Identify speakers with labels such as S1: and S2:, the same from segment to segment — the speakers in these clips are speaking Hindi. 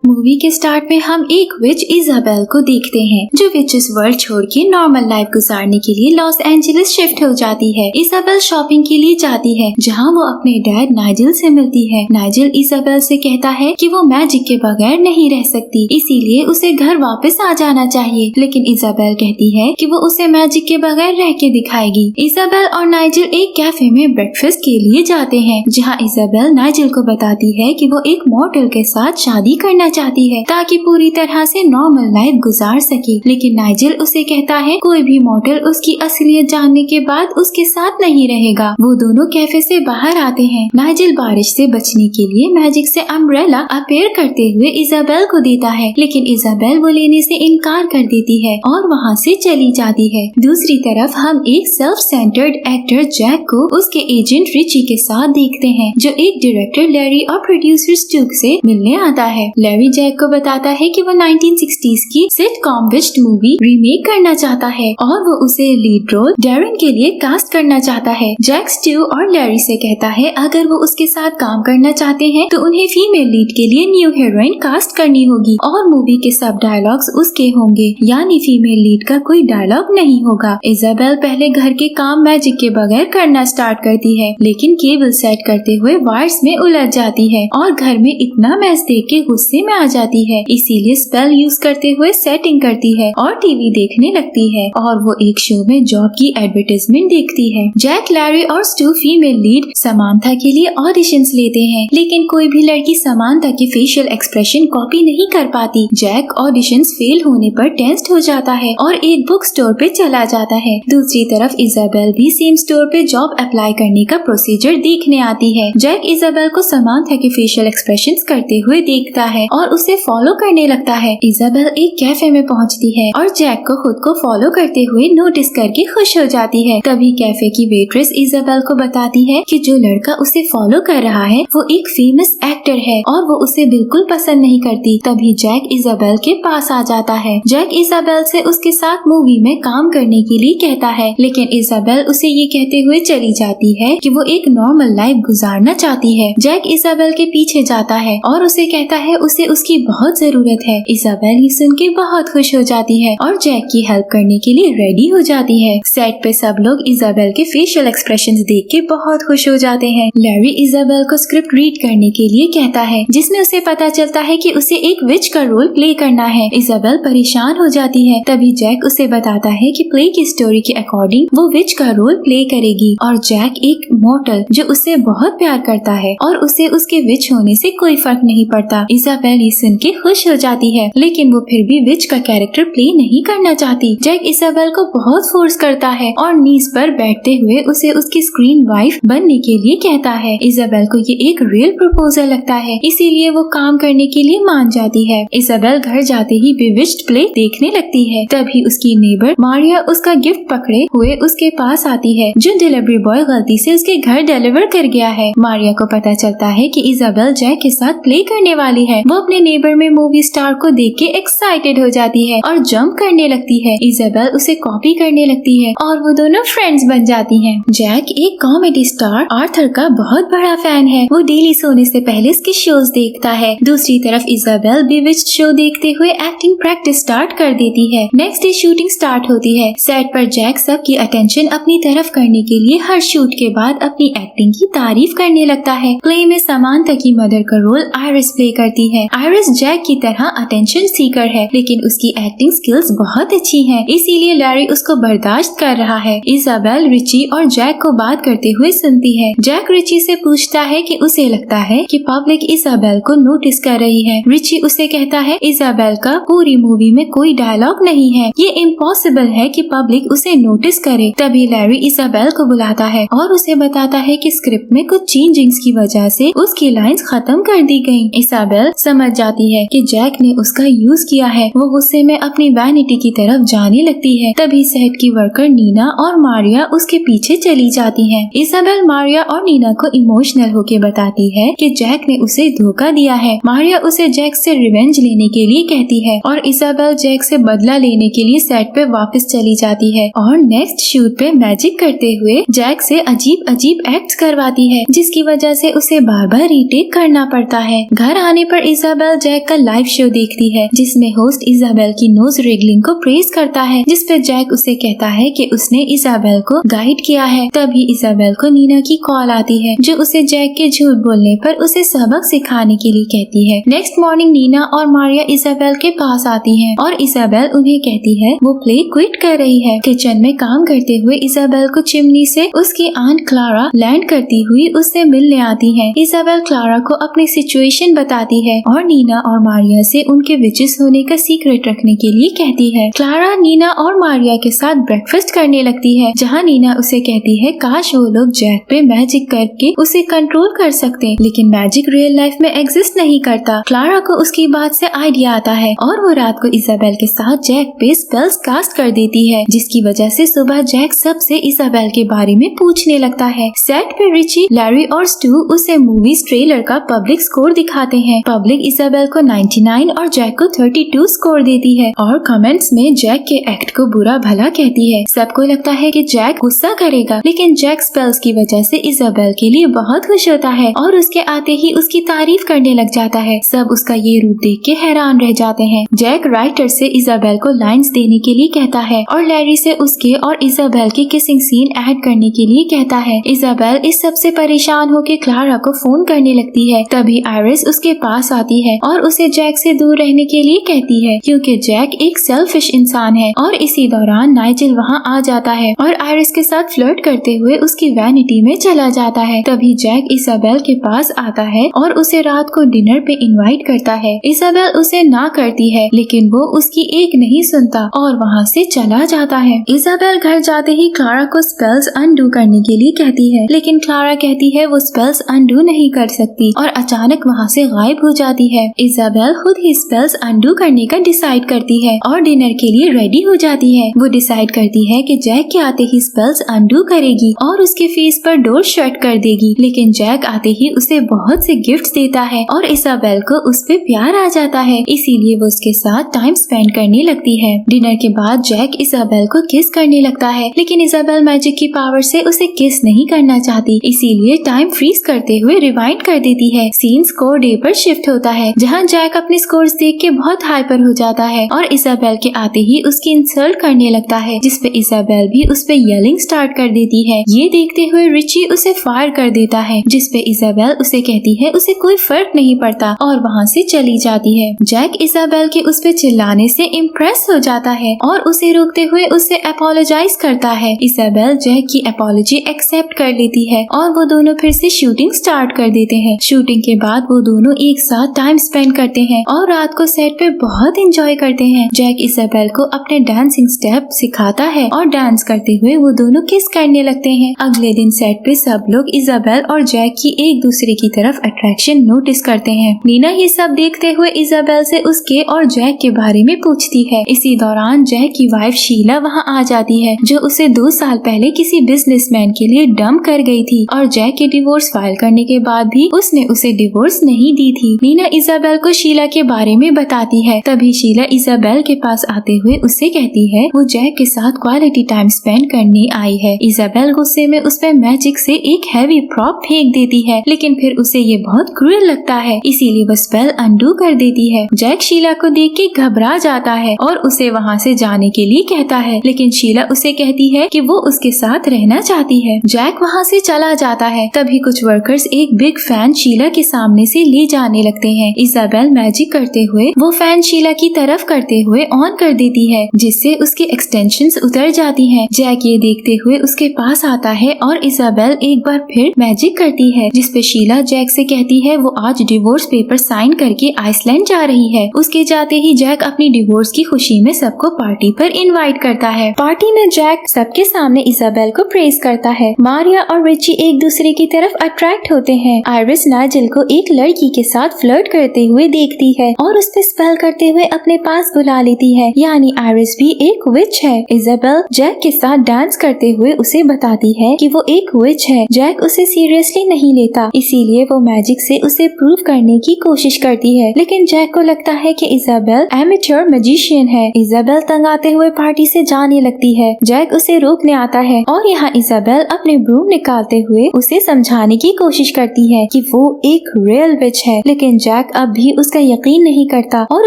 S1: मूवी के स्टार्ट में हम एक विच इजाबेल को देखते हैं जो विचेस वर्ल्ड छोड़ के नॉर्मल लाइफ गुजारने के लिए लॉस एंजलिस शिफ्ट हो जाती है। इजाबेल शॉपिंग के लिए जाती है जहां वो अपने डैड नाइजल से मिलती है। नाइजल इजाबेल से कहता है कि वो मैजिक के बगैर नहीं रह सकती, इसीलिए उसे घर वापस आ जाना चाहिए, लेकिन इजाबेल कहती है कि वो उसे मैजिक के बगैर रह के दिखाएगी। इजाबेल और नाइजल एक कैफे में ब्रेकफास्ट के लिए जाते हैं जहाँ इजाबेल नाइजल को बताती है कि वो एक मॉडल के साथ शादी करना चाहती है ताकि पूरी तरह से नॉर्मल लाइफ गुजार सके, लेकिन नाइजल उसे कहता है कोई भी मॉडल उसकी असलियत जानने के बाद उसके साथ नहीं रहेगा। वो दोनों कैफे से बाहर आते हैं। नाइजल बारिश से बचने के लिए मैजिक से अम्ब्रेला अपेयर करते हुए इजाबेल को देता है, लेकिन इजाबेल वो लेने से इनकार कर देती है और वहाँ से चली जाती है। दूसरी तरफ हम एक सेल्फ सेंटर्ड एक्टर जैक को उसके एजेंट रिची के साथ देखते हैं जो एक डायरेक्टर लैरी और प्रोड्यूसर स्टूक से मिलने आता है। लैरी जैक को बताता है कि वो 1960s की सिटकॉम विच्ड मूवी रीमेक करना चाहता है और वो उसे लीड रोल डैरेन के लिए कास्ट करना चाहता है। जैक स्टू और लैरी से कहता है अगर वो उसके साथ काम करना चाहते हैं तो उन्हें फीमेल लीड के लिए न्यू हीरोइन कास्ट करनी होगी और मूवी के सब डायलॉग्स उसके होंगे, यानी फीमेल लीड का कोई डायलॉग नहीं होगा। इजाबेल पहले घर के काम मैजिक के बगैर करना स्टार्ट करती है, लेकिन केबल सेट करते हुए वायर्स में उलझ जाती है और घर में इतना मैस देख के गुस्से में आ जाती है, इसीलिए स्पेल यूज करते हुए सेटिंग करती है और टीवी देखने लगती है और वो एक शो में जॉब की एडवर्टाइजमेंट देखती है। जैक, लैरी और स्टू फीमेल लीड समांथा के लिए ऑडिशंस लेते हैं, लेकिन कोई भी लड़की समांथा के फेशियल एक्सप्रेशन कॉपी नहीं कर पाती। जैक ऑडिशंस फेल होने पर टेंस्ड हो जाता है और एक बुक स्टोर पे चला जाता है। दूसरी तरफ इजाबेल भी सेम स्टोर पे जॉब अप्लाई करने का प्रोसीजर देखने आती है। जैक इजाबेल को समांथा के फेशियल एक्सप्रेशंस करते हुए देखता है और उसे फॉलो करने लगता है। इजाबेल एक कैफे में पहुंचती है और जैक को खुद को फॉलो करते हुए नोटिस करके खुश हो जाती है। तभी कैफे की वेट्रेस इजाबेल को बताती है कि जो लड़का उसे फॉलो कर रहा है वो एक फेमस एक्टर है और वो उसे बिल्कुल पसंद नहीं करती। तभी जैक इजाबेल के पास आ जाता है। जैक इजाबेल से उसके साथ मूवी में काम करने के लिए कहता है, लेकिन इजाबेल उसे ये कहते हुए चली जाती है कि वो एक नॉर्मल लाइफ गुजारना चाहती है। जैक इजाबेल के पीछे जाता है और उसे कहता है उसे उसकी बहुत जरूरत है। इजाबेल ये सुन के बहुत खुश हो जाती है और जैक की हेल्प करने के लिए रेडी हो जाती है। सेट पे सब लोग इजाबेल के फेशियल एक्सप्रेशंस देख के बहुत खुश हो जाते हैं। लैरी इजाबेल को स्क्रिप्ट रीड करने के लिए कहता है जिसमें उसे पता चलता है कि उसे एक विच का रोल प्ले करना है। इजाबेल परेशान हो जाती है। तभी जैक उसे बताता है कि प्ले की स्टोरी के अकॉर्डिंग वो विच का रोल प्ले करेगी और जैक एक मॉर्टल जो उसे बहुत प्यार करता है और उसे उसके विच होने से कोई फर्क नहीं पड़ता। इजाबेल ये सुन के खुश हो जाती है, लेकिन वो फिर भी विच का कैरेक्टर प्ले नहीं करना चाहती। जैक इजाबेल को बहुत फोर्स करता है और नीज पर बैठते हुए उसे उसकी स्क्रीन वाइफ बनने के लिए कहता है। इजाबेल को ये एक रियल प्रपोजल लगता है, इसीलिए वो काम करने के लिए मान जाती है। इजाबेल घर जाते ही बिविच्ड प्ले देखने लगती है। तभी उसकी नेबर मारिया उसका गिफ्ट पकड़े हुए उसके पास आती है जो डिलीवरी बॉय गलती से उसके घर डिलीवर कर गया है। मारिया को पता चलता है कि इजाबेल जैक के साथ प्ले करने वाली है। वो अपने नेबर में मूवी स्टार को देख के एक्साइटेड हो जाती है और जंप करने लगती है। इजाबेल उसे कॉपी करने लगती है और वो दोनों फ्रेंड्स बन जाती हैं। जैक एक कॉमेडी स्टार आर्थर का बहुत बड़ा फैन है। वो डेली सोने से पहले उसके शोज देखता है। दूसरी तरफ इजाबेल बिविच्ड शो देखते हुए एक्टिंग प्रैक्टिस स्टार्ट कर देती है। नेक्स्ट डे शूटिंग स्टार्ट होती है। सेट पर जैक सबकी अटेंशन अपनी तरफ करने के लिए हर शूट के बाद अपनी एक्टिंग की तारीफ करने लगता है। प्ले में समांथा की मदर का रोल आयरिस प्ले करती है। आयरिस जैक की तरह अटेंशन सीकर है, लेकिन उसकी एक्टिंग स्किल्स बहुत अच्छी हैं, इसीलिए लैरी उसको बर्दाश्त कर रहा है। इजाबेल रिची और जैक को बात करते हुए सुनती है। जैक रिची से पूछता है कि उसे लगता है कि पब्लिक इजाबेल को नोटिस कर रही है। रिची उसे कहता है इजाबेल का पूरी मूवी में कोई डायलॉग नहीं है, ये इम्पॉसिबल है कि पब्लिक उसे नोटिस करे। तभी लैरी इजाबेल को बुलाता है और उसे बताता है कि स्क्रिप्ट में कुछ चेंजिंग्स की वजह से उसकी लाइंस खत्म कर दी गयी। इजाबेल समझ जाती है कि जैक ने उसका यूज किया है। वो गुस्से में अपनी वैनिटी की तरफ जाने लगती है। तभी सेट की वर्कर नीना और मारिया उसके पीछे चली जाती हैं। इजाबेल मारिया और नीना को इमोशनल होके बताती है कि जैक ने उसे धोखा दिया है। मारिया उसे जैक से रिवेंज लेने के लिए कहती है और इजाबेल जैक से बदला लेने के लिए सेट पे वापस चली जाती है और नेक्स्ट शूट पे मैजिक करते हुए जैक से अजीब अजीब एक्ट्स करवाती है, जिसकी वजह से उसे बार बार रीटेक करना पड़ता है। घर आने पर इजाबेल इजाबेल जैक का लाइव शो देखती है जिसमें होस्ट इजाबेल की नोज रिगलिंग को प्रेज करता है, जिसपे जैक उसे कहता है कि उसने इजाबेल को गाइड किया है। तभी इजाबेल को नीना की कॉल आती है जो उसे जैक के झूठ बोलने पर उसे सबक सिखाने के लिए कहती है। नेक्स्ट मॉर्निंग नीना और मारिया इजाबेल के पास आती हैं और इजाबेल उन्हें कहती है वो प्ले क्विट कर रही है। किचन में काम करते हुए इजाबेल को चिमनी से उसकी आंट क्लारा लैंड करती हुई उससे मिलने आती है। इजाबेल क्लारा को अपनी सिचुएशन बताती है और नीना और मारिया से उनके विचेस होने का सीक्रेट रखने के लिए कहती है। क्लारा नीना और मारिया के साथ ब्रेकफास्ट करने लगती है जहाँ नीना उसे कहती है काश वो लोग जैक पे मैजिक करके उसे कंट्रोल कर सकते, लेकिन मैजिक रियल लाइफ में एग्जिस्ट नहीं करता। क्लारा को उसकी बात से आइडिया आता है और वो रात को इजाबेल के साथ जैक पे स्पेल्स कास्ट कर देती है, जिसकी वजह से सुबह जैक सबसे इजाबेल के बारे में पूछने लगता है। सेट पे रिची, लैरी और स्टू उसे मूवीज ट्रेलर का पब्लिक स्कोर दिखाते हैं। पब्लिक इजाबेल को 99 और जैक को 32 स्कोर देती है और कमेंट्स में जैक के एक्ट को बुरा भला कहती है। सबको लगता है कि जैक गुस्सा करेगा, लेकिन जैक स्पेल्स की वजह से इजाबेल के लिए बहुत खुश होता है और उसके आते ही उसकी तारीफ करने लग जाता है। सब उसका ये रूप देख के हैरान रह जाते हैं। जैक राइटर से इजाबेल को लाइंस देने के लिए कहता है और लैरी से उसके और इजाबेल के किसिंग सीन ऐड करने के लिए कहता है। इजाबेल इस सब से परेशान होकर क्लारा को फोन करने लगती है। तभी आयरिस उसके पास आती है और उसे जैक से दूर रहने के लिए कहती है क्योंकि जैक एक सेल्फिश इंसान है। और इसी दौरान नाइजेल वहाँ आ जाता है और आयरिस के साथ फ्लर्ट करते हुए उसकी वैनिटी में चला जाता है। तभी जैक इजाबेल के पास आता है और उसे रात को डिनर पे इनवाइट करता है। इजाबेल उसे ना करती है, लेकिन वो उसकी एक नहीं सुनता और वहाँ से चला जाता है। इजाबेल घर जाते ही क्लारा को स्पेल्स अनडू करने के लिए कहती है, लेकिन क्लारा कहती है वो स्पेल्स अनडू नहीं कर सकती और अचानक वहाँ से गायब हो जाती है। इजाबेल खुद ही स्पेल्स अनडू करने का डिसाइड करती है और डिनर के लिए रेडी हो जाती है। वो डिसाइड करती है कि जैक के आते ही स्पेल्स अनडू करेगी और उसके फेस पर डोर शट कर देगी, लेकिन जैक आते ही उसे बहुत से गिफ्ट्स देता है और इजाबेल को उस पे प्यार आ जाता है, इसीलिए वो उसके साथ टाइम स्पेंड करने लगती है। डिनर के बाद जैक इजाबेल को किस करने लगता है, लेकिन इजाबेल मैजिक की पावर से उसे किस नहीं करना चाहती, इसीलिए टाइम फ्रीज करते हुए रिवाइंड कर देती है। सीन स्कोर डे पर शिफ्ट होता है जहाँ जैक अपने स्कोर्स देख के बहुत हाइपर हो जाता है और इजाबेल के आते ही उसकी इंसल्ट करने लगता है, जिसपे इजाबेल भी उस पे येलिंग स्टार्ट कर देती है। ये देखते हुए रिची उसे फायर कर देता है, जिसपे इजाबेल उसे कहती है उसे कोई फर्क नहीं पड़ता और वहाँ से चली जाती है। जैक इजाबेल के उस पे चिल्लाने से इम्प्रेस हो जाता है और उसे रोकते हुए उससे अपोलोजाइज करता है। इजाबेल जैक की अपोलॉजी एक्सेप्ट कर लेती है और वो दोनों फिर से शूटिंग स्टार्ट कर देते हैं। शूटिंग के बाद वो दोनों एक साथ टाइम स्पेंड करते हैं और रात को सेट पे बहुत एंजॉय करते हैं। जैक इजाबेल को अपने डांसिंग स्टेप सिखाता है और डांस करते हुए वो दोनों किस करने लगते हैं। अगले दिन सेट पे सब लोग इजाबेल और जैक की एक दूसरे की तरफ अट्रैक्शन नोटिस करते हैं। नीना ये सब देखते हुए इजाबेल से उसके और जैक के बारे में पूछती है। इसी दौरान जैक की वाइफ शीला वहाँ आ जाती है जो उसे 2 साल पहले किसी बिजनेसमैन के लिए डंप कर गई थी और जैक के डिवोर्स फाइल करने के बाद भी उसने उसे डिवोर्स नहीं दी थी। नीना इजाबेल को शीला के बारे में बताती है। तभी शीला इजाबेल के पास आते हुए उससे कहती है वो जैक के साथ क्वालिटी टाइम स्पेंड करने आई है। इजाबेल गुस्से में उस पे मैजिक से एक हैवी प्रॉप फेंक देती है, लेकिन फिर उसे ये बहुत क्रूर लगता है, इसीलिए वो स्पेल अनडू कर देती है। जैक शीला को देख के घबरा जाता है और उसे वहाँ से जाने के लिए कहता है, लेकिन शीला उसे कहती है कि वो उसके साथ रहना चाहती है। जैक वहाँ से चला जाता है। तभी कुछ वर्कर्स एक बिग फैन शीला के सामने से ले जाने लगते हैं। इजाबेल मैजिक करते हुए वो फैन शीला की तरफ करते हुए ऑन कर देती है, जिससे उसकी एक्सटेंशंस उतर जाती हैं। जैक ये देखते हुए उसके पास आता है और इजाबेल एक बार फिर मैजिक करती है, जिसपे शीला जैक से कहती है वो आज डिवोर्स पेपर साइन करके आइसलैंड जा रही है। उसके जाते ही जैक अपनी डिवोर्स की खुशी में सबको पार्टी पर इनवाइट करता है। पार्टी में जैक सबके सामने इजाबेल को प्रेज करता है। मारिया और रिची एक दूसरे की तरफ अट्रैक्ट होते हैं। आयरिस नाइजेल को एक लड़की के साथ फ्लर्ट करते हुए देखती है और उस पे स्पेल करते हुए अपने पास बुला लेती है, यानी आयरिस भी एक विच है। इजाबेल जैक के साथ डांस करते हुए उसे बताती है कि वो एक विच है। जैक उसे सीरियसली नहीं लेता, इसीलिए वो मैजिक से उसे प्रूव करने की कोशिश करती है, लेकिन जैक को लगता है कि इजाबेल एमेच्योर मैजिशियन है। इजाबेल तंग आते हुए पार्टी से जाने लगती है। जैक उसे रोकने आता है और यहाँ इजाबेल अपने ब्रूम निकालते हुए उसे समझाने की कोशिश करती है कि वो एक रियल विच है, लेकिन जैक जैक अब भी उसका यकीन नहीं करता और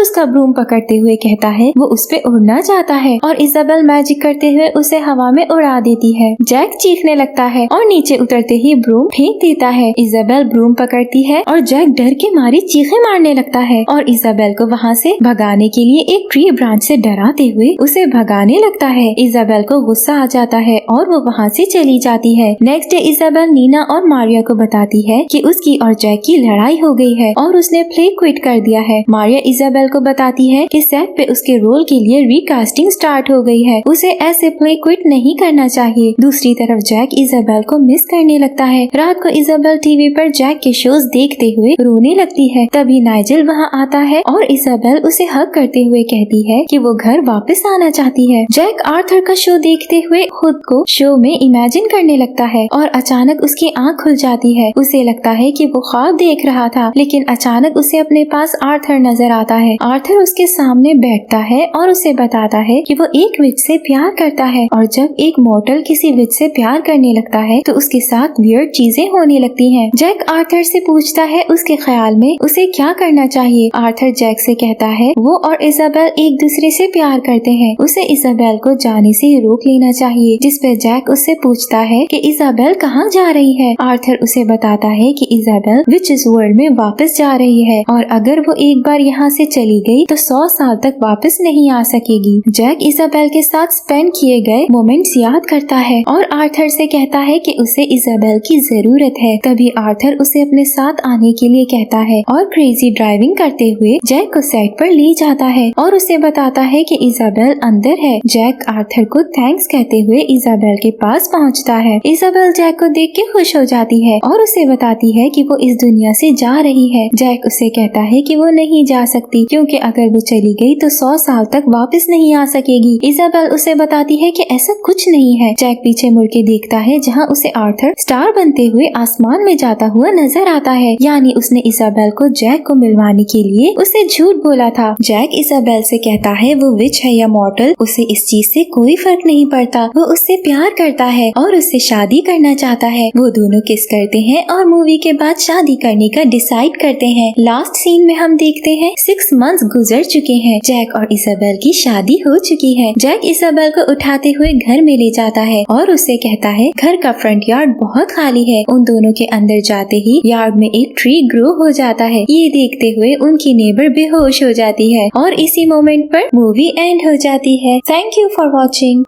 S1: उसका ब्रूम पकड़ते हुए कहता है वो उस पे उड़ना चाहता है और इजाबेल मैजिक करते हुए उसे हवा में उड़ा देती है। जैक चीखने लगता है और नीचे उतरते ही ब्रूम फेंक देता है। इजाबेल ब्रूम पकड़ती है और जैक डर के मारी चीखें मारने लगता है और इजाबेल को वहाँ से भगाने के लिए एक ट्री ब्रांच से डराते हुए उसे भगाने लगता है। इजाबेल को गुस्सा आ जाता है और वो वहाँ से चली जाती है। नेक्स्ट डे इजाबेल नीना और मारिया को बताती है कि उसकी और जैक की लड़ाई हो गई है और उसने प्ले क्विट कर दिया है। मारिया इजाबेल को बताती है कि सेट पे उसके रोल के लिए रिकास्टिंग स्टार्ट हो गई है, उसे ऐसे प्ले क्विट नहीं करना चाहिए। दूसरी तरफ जैक इजाबेल को मिस करने लगता है। रात को इजाबेल टीवी पर जैक के शोज देखते हुए रोने लगती है। तभी नाइजेल वहाँ आता है और इजाबेल उसे हग करते हुए कहती है कि वो घर वापस आना चाहती है। जैक आर्थर का शो देखते हुए खुद को शो में इमेजिन करने लगता है और अचानक उसकी आँख खुल जाती है। उसे लगता है कि वो ख्वाब देख रहा था, लेकिन अचानक उसे अपने पास आर्थर नजर आता है। आर्थर उसके सामने बैठता है और उसे बताता है कि वो एक विच से प्यार करता है और जब एक मॉर्टल किसी विच से प्यार करने लगता है तो उसके साथ वियर्ड चीजें होने लगती हैं। जैक आर्थर से पूछता है उसके ख्याल में उसे क्या करना चाहिए। आर्थर जैक से कहता है वो और इजाबेल एक दूसरे से प्यार करते हैं, उसे इजाबेल को जाने से रोक लेना चाहिए। जिस पे जैक उससे पूछता है कि इजाबेल कहाँ जा रही है। आर्थर उसे बताता है कि इजाबेल विचेस वर्ल्ड में वापस जा रही है और अगर वो एक बार यहाँ से चली गई तो 100 साल तक वापस नहीं आ सकेगी। जैक इजाबेल के साथ स्पेंड किए गए मोमेंट्स याद करता है और आर्थर से कहता है कि उसे इजाबेल की जरूरत है। तभी आर्थर उसे अपने साथ आने के लिए कहता है और क्रेजी ड्राइविंग करते हुए जैक को सेट पर ले जाता है और उसे बताता है कि इजाबेल अंदर है। जैक आर्थर को थैंक्स कहते हुए इजाबेल के पास पहुँचता है। इजाबेल जैक को देख के खुश हो जाती है और उसे बताती है कि वो इस दुनिया से जा रही है। जैक उसे कहता है कि वो नहीं जा सकती क्योंकि अगर वो चली गई तो 100 साल तक वापस नहीं आ सकेगी। इजाबेल उसे बताती है कि ऐसा कुछ नहीं है। जैक पीछे मुड़ के देखता है जहाँ उसे आर्थर स्टार बनते हुए आसमान में जाता हुआ नजर आता है, यानी उसने इजाबेल को जैक को मिलवाने के लिए उसे झूठ बोला था। जैक इजाबेल से कहता है वो विच है या मॉर्टल, उसे इस चीज से कोई फर्क नहीं पड़ता, वो उससे प्यार करता है और उससे शादी करना चाहता है। वो दोनों किस करते हैं और मूवी के बाद शादी करने का डिसाइड करते हैं। लास्ट सीन में हम देखते हैं 6 मंथ्स गुजर चुके हैं, जैक और इजाबेल की शादी हो चुकी है। जैक इजाबेल को उठाते हुए घर में ले जाता है और उसे कहता है घर का फ्रंट यार्ड बहुत खाली है। उन दोनों के अंदर जाते ही यार्ड में एक ट्री ग्रो हो जाता है। ये देखते हुए उनकी नेबर बेहोश हो जाती है और इसी मोमेंट पर मूवी एंड हो जाती है। Thank you for watching.